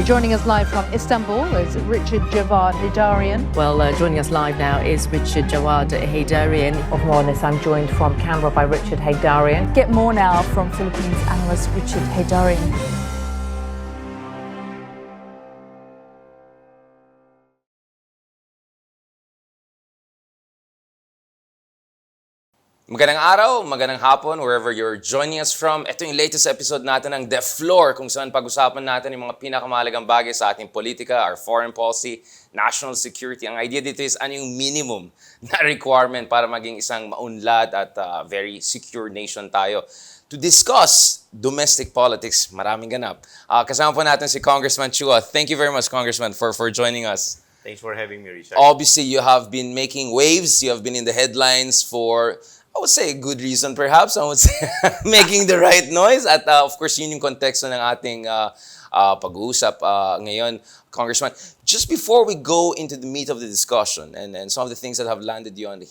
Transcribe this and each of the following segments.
Joining us live from Istanbul is Richard Javad Heydarian. Well, joining us live now is Richard Javad Heydarian. Of more on this, I'm joined from Canberra by Richard Heydarian. Get more now from Philippines analyst Richard Heydarian. Magandang araw, magandang hapon, wherever you're joining us from. Ito yung latest episode natin ng The Floor, kung saan pag-usapan natin yung mga pinakamahalagang bagay sa ating politika, our foreign policy, national security. Ang idea dito is ano yung minimum na requirement para maging isang maunlad at very secure nation tayo. To discuss domestic politics, maraming ganap. Kasama po natin si Congressman Chua. Thank you very much, Congressman, for joining us. Thanks for having me, Richard. Obviously, you have been making waves. You have been in the headlines for, I would say, a good reason perhaps. I would say making the right noise. At of course, yun yung konteksto ng ating pag-uusap ngayon, Congressman. Just before we go into the meat of the discussion and some of the things that have landed you on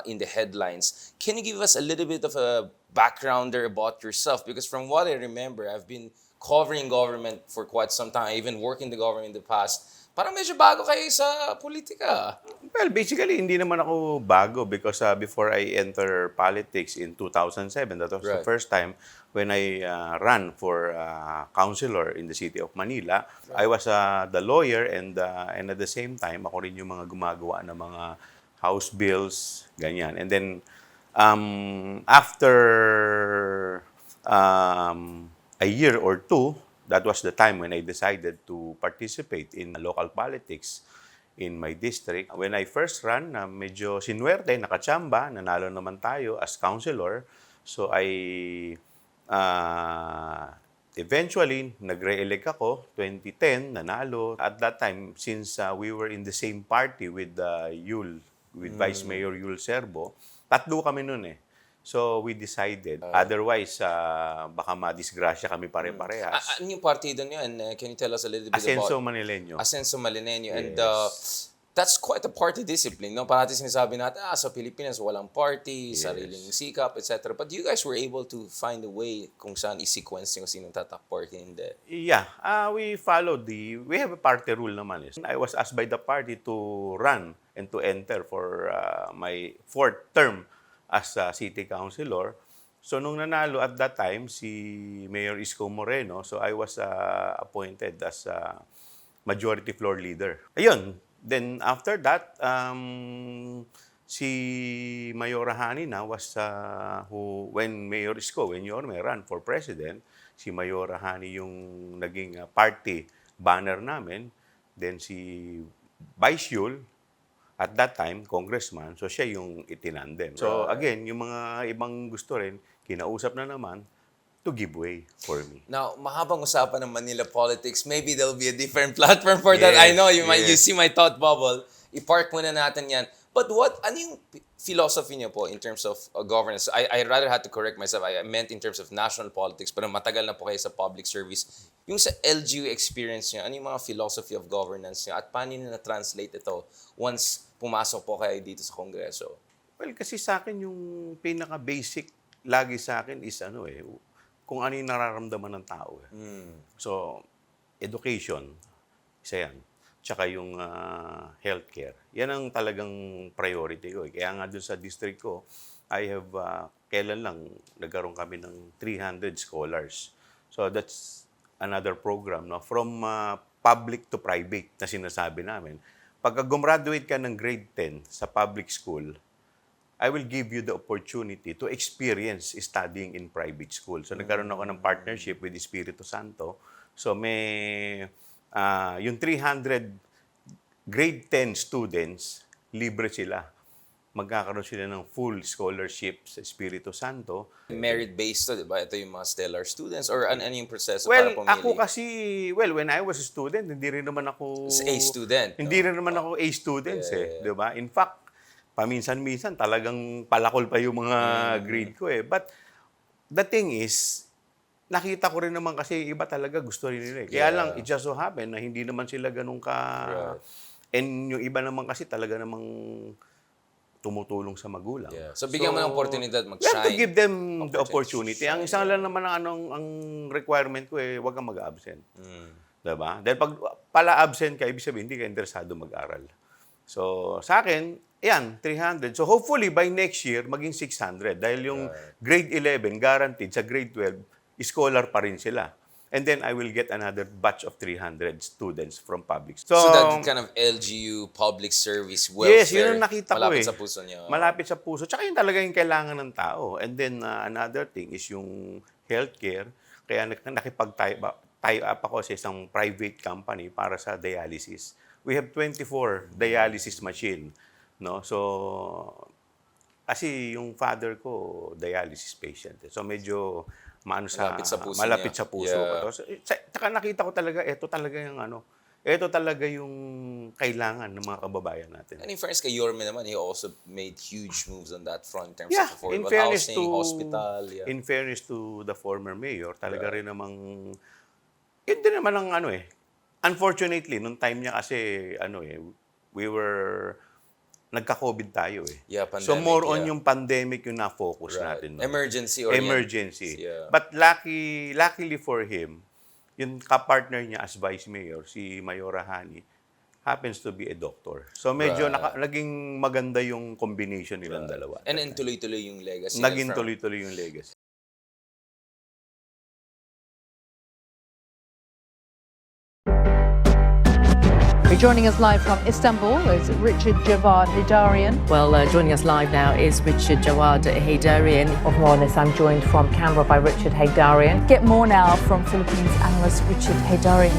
in the headlines, can you give us a little bit of a backgrounder about yourself? Because from what I remember, I've been covering government for quite some time. I even worked in the government in the past. Parang medyo bago kayo sa politika. Well, basically, hindi naman ako bago because before I enter politics in 2007, that was the first time when I ran for councilor in the city of Manila. I was the lawyer and at the same time, ako rin yung mga gumagawa ng mga house bills, ganyan. And then, after a year or two, that was the time when I decided to participate in local politics in my district. When I first ran, medyo sinuwerte, nakachamba, nanalo naman tayo as councilor. So I eventually nag-re-elect ako, 2010, nanalo. At that time, since we were in the same party with Yul, with Vice Mayor Yul Serbo, tatlo kami nun eh. So, we decided. Otherwise, baka ma-disgrasya kami pare-parehas. Ano yung partido niyo? And can you tell us a little bit Ascenso about... Manileño. Ascenso Manileño. Yes. And that's quite a party discipline. No? Parati sinasabi natin, sa Pilipinas, walang party, sariling sikap, etc. But you guys were able to find a way kung saan i-sequence yung sinong tatak party, hindi. Yeah. We followed we have a party rule naman. I was asked by the party to run and to enter for my fourth term as city councilor. So, nung nanalo at that time, si Mayor Isko Moreno, so I was appointed as majority floor leader. Ayun. Then, after that, si Mayor Hani na was when Mayor Isko, when Yorme ran for president, si Mayor Hani yung naging party banner namin. Then, si Vice Yul, at that time, Congressman, so siya yung itinandem. So again, yung mga ibang gusto rin, kinausap na naman to give way for me. Now, mahabang usapan ng Manila politics. Maybe there'll be a different platform for that. I know you see my thought bubble. I-park muna natin yan. But ano yung philosophy niyo po in terms of governance? I rather had to correct myself. I meant in terms of national politics, pero matagal na po kayo sa public service. Yung sa LGU experience niyo, ano yung mga philosophy of governance niyo? At paano niyo na-translate ito once pumasok po kayo dito sa Kongreso? Well, kasi sa akin yung pinaka-basic lagi sa akin is kung ano yung nararamdaman ng tao. So, education, isa yan. Tsaka yung healthcare. Yan ang talagang priority ko. Kaya nga dun sa district ko, I have, kailan lang, nagkaroon kami ng 300 scholars. So that's another program, no? From public to private na sinasabi namin. Pagka gumraduate ka ng grade 10 sa public school, I will give you the opportunity to experience studying in private school. So nagkaroon ako ng partnership with Espiritu Santo. So may yung 300 grade 10 students, libre sila. Magkakaroon sila ng full scholarship sa Espiritu Santo. Merit-based to, di ba? Ito yung mga stellar students or ano yung proseso Well, para pumili? ako kasi, when I was a student, hindi rin naman ako... A student. Hindi rin naman ako A students di ba? In fact, paminsan-minsan talagang palakol pa yung mga grade ko But the thing is, nakita ko rin naman kasi iba talaga gusto rin nila. Kaya lang, it just so happen na hindi naman sila ganun ka... And yung iba naman kasi talaga namang tumutulong sa magulang. So, bigyan mo ng oportunidad mag-shine. We have to give them the opportunity. Ang isang lang naman ang requirement ko huwag kang mag-absent. Diba? Dahil pag pala absent ka, ibig sabihin, hindi ka interesado mag-aral. So, sa akin, yan, 300. So, hopefully, by next year, maging 600. Dahil yung grade 11, guaranteed, sa grade 12, scholar pa rin sila. And then, I will get another batch of 300 students from public. So that kind of LGU, public service, welfare, yes, yun ang nakita ko malapit eh. sa puso niyo. Malapit sa puso. Tsaka yun talaga yung kailangan ng tao. And then, another thing is yung healthcare. Kaya nakipag-tie up ako sa isang private company para sa dialysis. We have 24 dialysis machine. No? So, kasi yung father ko, dialysis patient. So, medyo malapit sa puso Yeah. ko. So, tsaka nakita ko talaga, ito talaga yung kailangan ng mga kababayan natin. And in fairness kay Yorme naman, he also made huge moves on that front in terms Yeah, of affordable housing, hospital. Yeah. In fairness to the former mayor, talaga rin namang, yun din naman ang unfortunately, nung time niya kasi, nagka-COVID tayo eh. Yeah, pandemic, so more on yung pandemic yung na-focus Right. natin. No? Emergency. Yeah. But luckily for him, yung ka-partner niya as vice mayor, si Mayora Hani, happens to be a doctor. So medyo naging maganda yung combination nilang dalawa. And tuloy-tuloy yung legacy. Naging tuloy-tuloy yung legacy. Joining us live from Istanbul is Richard Javad Heydarian. Well, joining us live now is Richard Javad Heydarian of Monis. I'm joined from Canberra by Richard Heydarian. Get more now from Philippines analyst Richard Heydarian.